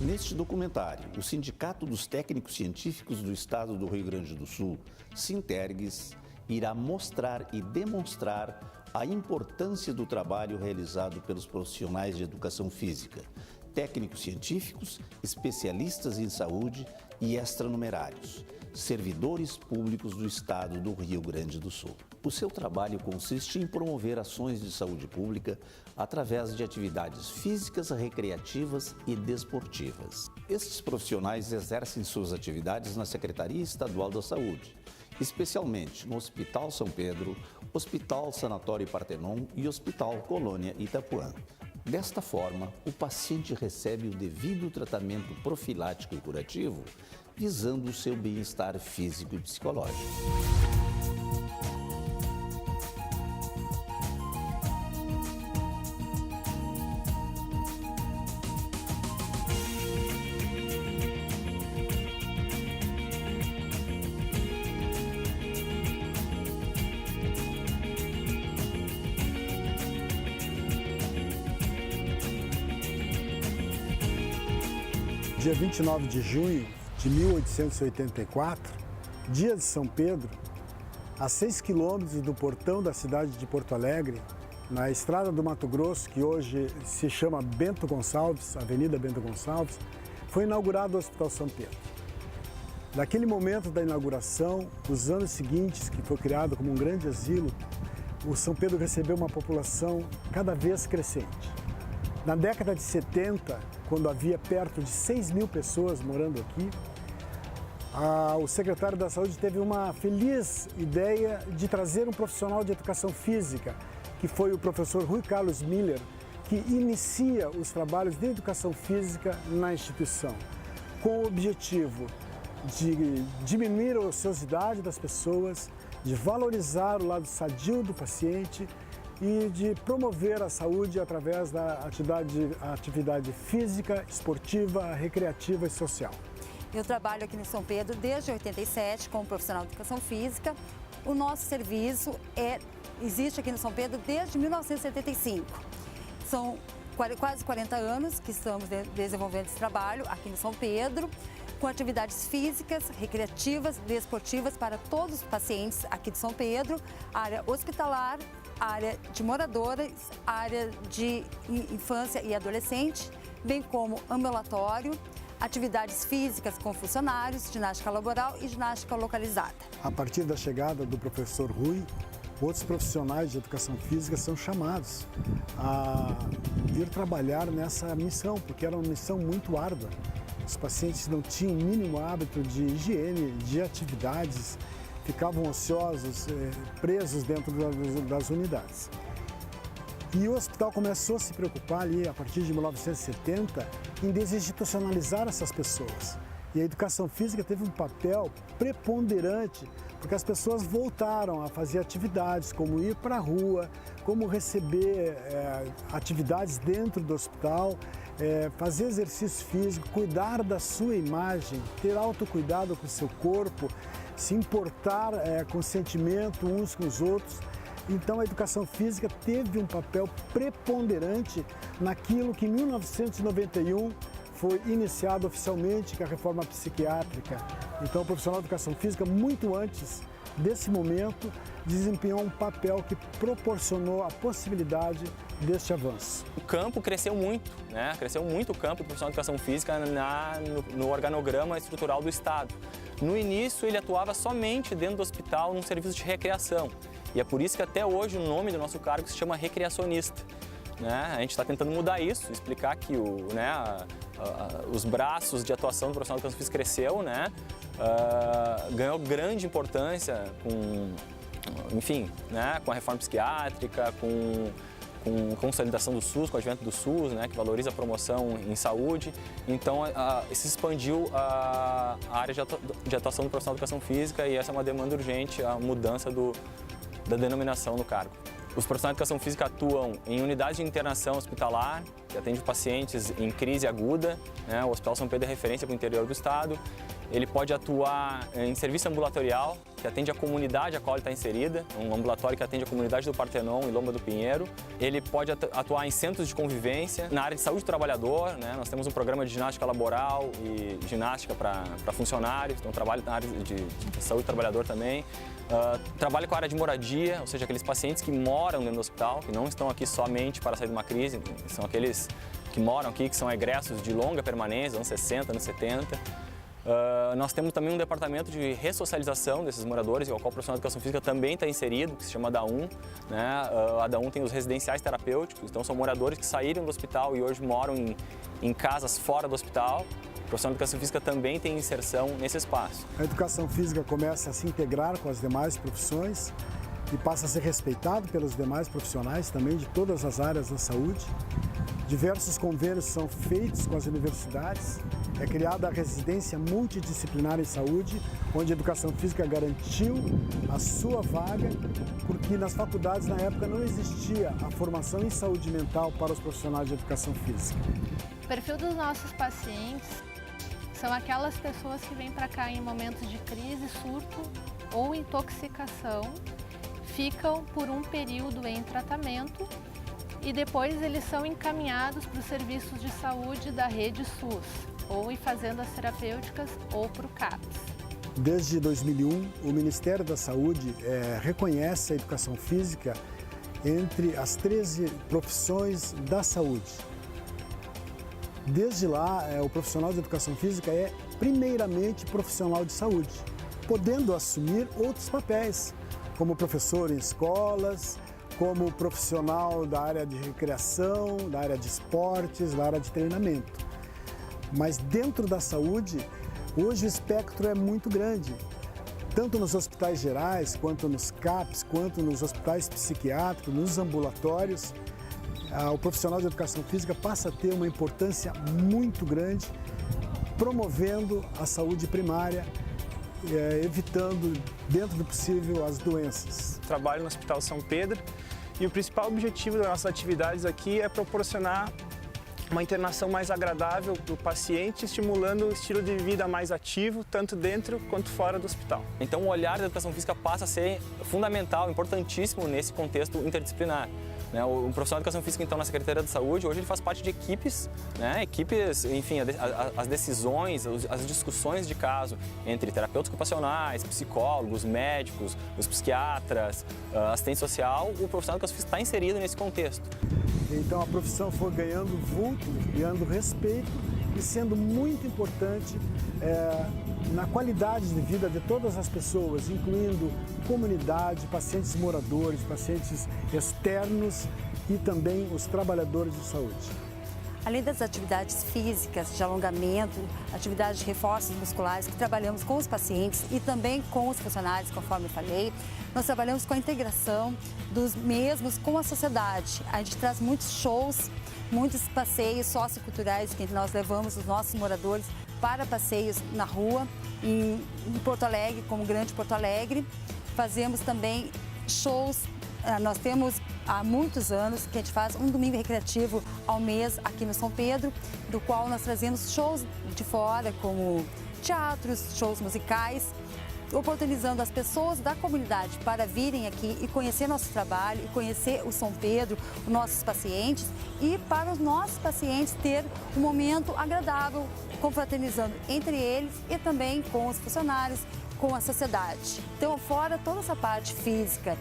Neste documentário, o Sindicato dos Técnicos Científicos do Estado do Rio Grande do Sul, Sintergues, irá mostrar e demonstrar a importância do trabalho realizado pelos profissionais de educação física, técnicos científicos, especialistas em saúde e extranumerários, servidores públicos do Estado do Rio Grande do Sul. O seu trabalho consiste em promover ações de saúde pública através de atividades físicas, recreativas e desportivas. Estes profissionais exercem suas atividades na Secretaria Estadual da Saúde, especialmente no Hospital São Pedro, Hospital Sanatório Partenon e Hospital Colônia Itapuã. Desta forma, o paciente recebe o devido tratamento profilático e curativo, visando o seu bem-estar físico e psicológico. Dia 29 de junho de 1884, dia de São Pedro, a 6 quilômetros do portão da cidade de Porto Alegre, na estrada do Mato Grosso, que hoje se chama Bento Gonçalves, Avenida Bento Gonçalves, foi inaugurado o Hospital São Pedro. Naquele momento da inauguração, os anos seguintes, que foi criado como um grande asilo, o São Pedro recebeu uma população cada vez crescente. Na década de 70, quando havia perto de 6.000 pessoas morando aqui, o secretário da Saúde teve uma feliz ideia de trazer um profissional de educação física, que foi o professor Rui Carlos Miller, que inicia os trabalhos de educação física na instituição, com o objetivo de diminuir a ociosidade das pessoas, de valorizar o lado sadio do paciente e de promover a saúde através da atividade física, esportiva, recreativa e social. Eu trabalho aqui no São Pedro desde 87 como profissional de educação física. O nosso serviço existe aqui no São Pedro desde 1975. São quase 40 anos que estamos desenvolvendo esse trabalho aqui no São Pedro, com atividades físicas, recreativas, desportivas para todos os pacientes aqui de São Pedro, área hospitalar, área de moradores, área de infância e adolescente, bem como ambulatório, atividades físicas com funcionários, ginástica laboral e ginástica localizada. A partir da chegada do professor Rui, outros profissionais de educação física são chamados a vir trabalhar nessa missão, porque era uma missão muito árdua. Os pacientes não tinham o mínimo hábito de higiene, de atividades, ficavam ociosos, presos dentro das unidades. E o hospital começou a se preocupar ali, a partir de 1970, em desinstitucionalizar essas pessoas. E a educação física teve um papel preponderante, porque as pessoas voltaram a fazer atividades, como ir para a rua, como receber atividades dentro do hospital, fazer exercício físico, cuidar da sua imagem, ter autocuidado com o seu corpo, se importar com sentimento uns com os outros. Então a educação física teve um papel preponderante naquilo que em 1991 foi iniciado oficialmente com a reforma psiquiátrica. Então o profissional de educação física, muito antes desse momento, desempenhou um papel que proporcionou a possibilidade deste avanço. O campo cresceu muito, né? Cresceu muito o campo do profissional de educação física no organograma estrutural do Estado. No início, ele atuava somente dentro do hospital, num serviço de recreação. E é por isso que até hoje o nome do nosso cargo se chama recreacionista. Né? A gente está tentando mudar isso, explicar que os braços de atuação do profissional de educação física cresceu, né? Ganhou grande importância com a reforma psiquiátrica, com consolidação do SUS, com o advento do SUS, né, que valoriza a promoção em saúde. Então, se expandiu a área de atuação do profissional de educação física e essa é uma demanda urgente, a mudança da denominação no cargo. Os profissionais de educação física atuam em unidades de internação hospitalar, que atende pacientes em crise aguda, né? O Hospital São Pedro é referência para o interior do estado, ele pode atuar em serviço ambulatorial, que atende a comunidade a qual ele está inserida, um ambulatório que atende a comunidade do Partenon e Lomba do Pinheiro. Ele pode atuar em centros de convivência, na área de saúde do trabalhador, né? Nós temos um programa de ginástica laboral e ginástica para funcionários, então trabalho na área de saúde do trabalhador também. Trabalha com a área de moradia, ou seja, aqueles pacientes que moram dentro do hospital, que não estão aqui somente para sair de uma crise, são aqueles que moram aqui, que são egressos de longa permanência, anos 60, anos 70. Nós temos também um departamento de ressocialização desses moradores, ao qual o profissional de educação física também está inserido, que se chama DA1. Né? A DA1 tem os residenciais terapêuticos, então são moradores que saíram do hospital e hoje moram em casas fora do hospital. O profissional de educação física também tem inserção nesse espaço. A educação física começa a se integrar com as demais profissões e passa a ser respeitado pelos demais profissionais também de todas as áreas da saúde. Diversos convênios são feitos com as universidades. É criada a residência multidisciplinar em saúde, onde a educação física garantiu a sua vaga, porque nas faculdades na época não existia a formação em saúde mental para os profissionais de educação física. O perfil dos nossos pacientes são aquelas pessoas que vêm para cá em momentos de crise, surto ou intoxicação, ficam por um período em tratamento e depois eles são encaminhados para os serviços de saúde da rede SUS, ou em fazendas terapêuticas ou para o CAPS. Desde 2001, o Ministério da Saúde reconhece a educação física entre as 13 profissões da saúde. Desde lá, o profissional de educação física é primeiramente profissional de saúde, podendo assumir outros papéis, como professor em escolas, como profissional da área de recreação, da área de esportes, da área de treinamento. Mas dentro da saúde, hoje o espectro é muito grande, tanto nos hospitais gerais, quanto nos CAPs, quanto nos hospitais psiquiátricos, nos ambulatórios. O profissional de educação física passa a ter uma importância muito grande, promovendo a saúde primária, evitando, dentro do possível, as doenças. Trabalho no Hospital São Pedro e o principal objetivo das nossas atividades aqui é proporcionar uma internação mais agradável para o paciente, estimulando o estilo de vida mais ativo, tanto dentro quanto fora do hospital. Então o olhar da educação física passa a ser fundamental, importantíssimo nesse contexto interdisciplinar. O profissional de educação física, então, na Secretaria da Saúde, hoje ele faz parte de equipes, equipes, enfim, as decisões, as discussões de caso entre terapeutas ocupacionais, psicólogos, médicos, os psiquiatras, assistente social, o profissional de educação física está inserido nesse contexto. Então a profissão foi ganhando vulto, ganhando respeito e sendo muito importante na qualidade de vida de todas as pessoas, incluindo comunidade, pacientes moradores, pacientes externos e também os trabalhadores de saúde. Além das atividades físicas, de alongamento, atividades de reforços musculares que trabalhamos com os pacientes e também com os funcionários, conforme eu falei, nós trabalhamos com a integração dos mesmos com a sociedade. A gente traz muitos shows, muitos passeios socioculturais que nós levamos os nossos moradores para passeios na rua, em Porto Alegre, como Grande Porto Alegre. Fazemos também shows, nós temos há muitos anos que a gente faz um domingo recreativo ao mês aqui no São Pedro, do qual nós trazemos shows de fora, como teatros, shows musicais, oportunizando as pessoas da comunidade para virem aqui e conhecer nosso trabalho, e conhecer o São Pedro, os nossos pacientes, e para os nossos pacientes ter um momento agradável, confraternizando entre eles e também com os funcionários, com a sociedade. Então, fora toda essa parte física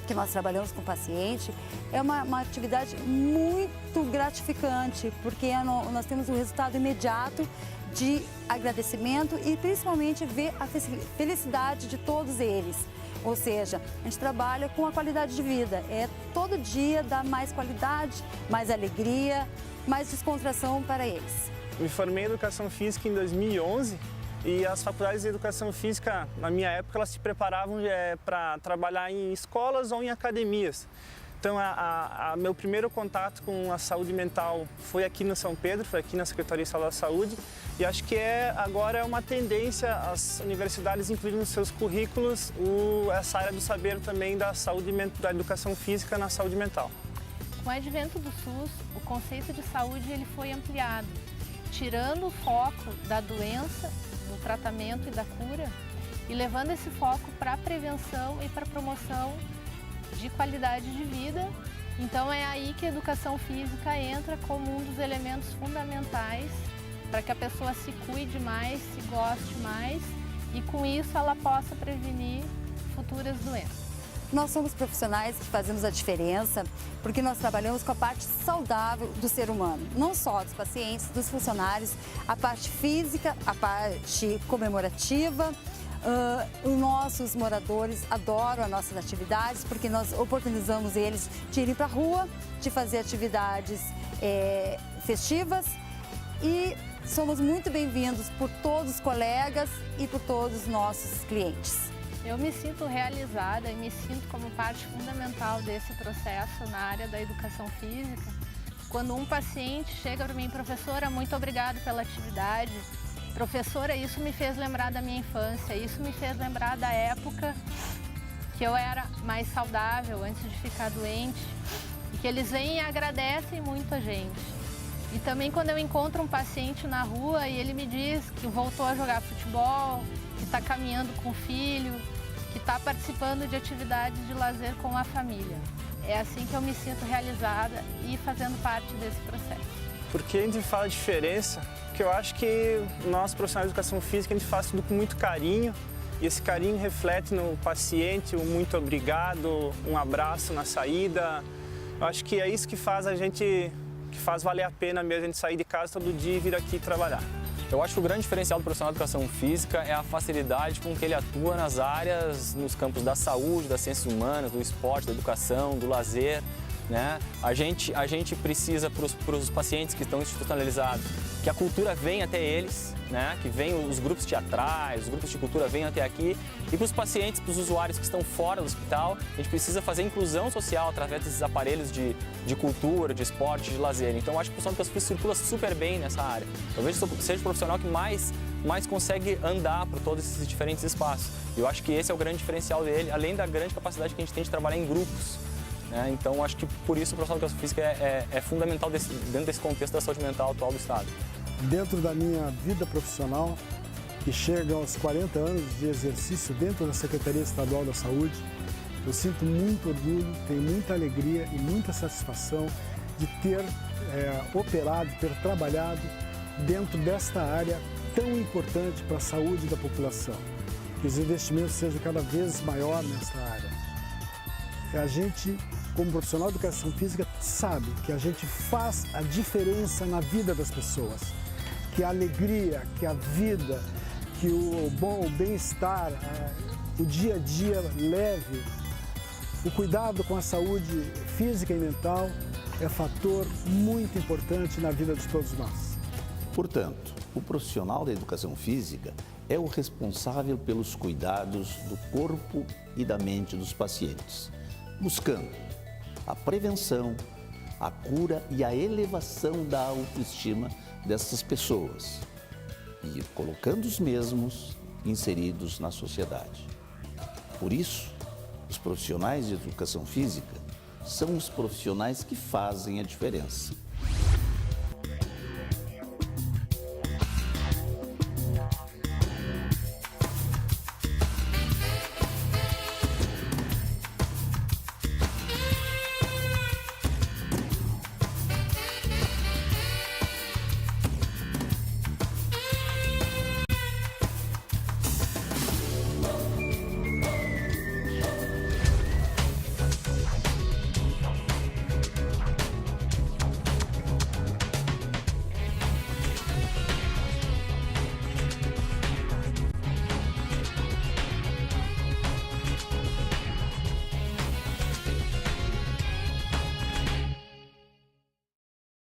que nós trabalhamos com o paciente, é uma atividade muito gratificante, porque nós temos um resultado imediato de agradecimento e principalmente ver a felicidade de todos eles. Ou seja, a gente trabalha com a qualidade de vida. Todo dia dá mais qualidade, mais alegria, mais descontração para eles. Me formei em Educação Física em 2011 e as faculdades de Educação Física, na minha época, elas se preparavam para trabalhar em escolas ou em academias. Então, meu primeiro contato com a saúde mental foi aqui no São Pedro, foi aqui na Secretaria Estadual da Saúde. E acho que agora é uma tendência as universidades incluírem nos seus currículos essa área do saber também da saúde, da educação física na saúde mental. Com o advento do SUS, o conceito de saúde ele foi ampliado, tirando o foco da doença, do tratamento e da cura, e levando esse foco para a prevenção e para a promoção de qualidade de vida. Então é aí que a educação física entra como um dos elementos fundamentais para que a pessoa se cuide mais, se goste mais e com isso ela possa prevenir futuras doenças. Nós somos profissionais que fazemos a diferença porque nós trabalhamos com a parte saudável do ser humano, não só dos pacientes, dos funcionários, a parte física, a parte comemorativa. Os nossos moradores adoram as nossas atividades porque nós oportunizamos eles de irem para a rua, de fazer atividades festivas e somos muito bem-vindos por todos os colegas e por todos os nossos clientes. Eu me sinto realizada e me sinto como parte fundamental desse processo na área da educação física. Quando um paciente chega para mim, professora, muito obrigado pela atividade. Professora, isso me fez lembrar da minha infância, isso me fez lembrar da época que eu era mais saudável antes de ficar doente. E que eles vêm e agradecem muito a gente. E também quando eu encontro um paciente na rua e ele me diz que voltou a jogar futebol, que está caminhando com o filho, que está participando de atividades de lazer com a família. É assim que eu me sinto realizada e fazendo parte desse processo. Porque a gente fala de diferença, porque eu acho que nós, profissionais de educação física, a gente faz tudo com muito carinho e esse carinho reflete no paciente, um muito obrigado, um abraço na saída. Eu acho que é isso que faz que faz valer a pena mesmo a gente sair de casa todo dia e vir aqui trabalhar. Eu acho que o grande diferencial do profissional de educação física é a facilidade com que ele atua nas áreas, nos campos da saúde, das ciências humanas, do esporte, da educação, do lazer. Né? A gente precisa para os pacientes que estão institucionalizados que a cultura venha até eles, né? Que venham os grupos teatrais, os grupos de cultura venham até aqui. E para os pacientes, para os usuários que estão fora do hospital, a gente precisa fazer inclusão social através desses aparelhos de cultura, de esporte, de lazer. Então, eu acho que o profissional de educação física circula super bem nessa área. Eu vejo que seja o profissional que mais consegue andar por todos esses diferentes espaços. E eu acho que esse é o grande diferencial dele, além da grande capacidade que a gente tem de trabalhar em grupos. Então, acho que por isso o profissional de educação física é fundamental dentro desse contexto da saúde mental atual do Estado. Dentro da minha vida profissional, que chega aos 40 anos de exercício dentro da Secretaria Estadual da Saúde, eu sinto muito orgulho, tenho muita alegria e muita satisfação de ter operado, ter trabalhado dentro desta área tão importante para a saúde da população. Que os investimentos sejam cada vez maiores nesta área. A gente, como profissional de educação física, sabe que a gente faz a diferença na vida das pessoas. Que a alegria, que a vida, que o bem-estar, o dia a dia leve, o cuidado com a saúde física e mental é fator muito importante na vida de todos nós. Portanto, o profissional da educação física é o responsável pelos cuidados do corpo e da mente dos pacientes, buscando a prevenção, a cura e a elevação da autoestima dessas pessoas e colocando os mesmos inseridos na sociedade. Por isso, os profissionais de educação física são os profissionais que fazem a diferença.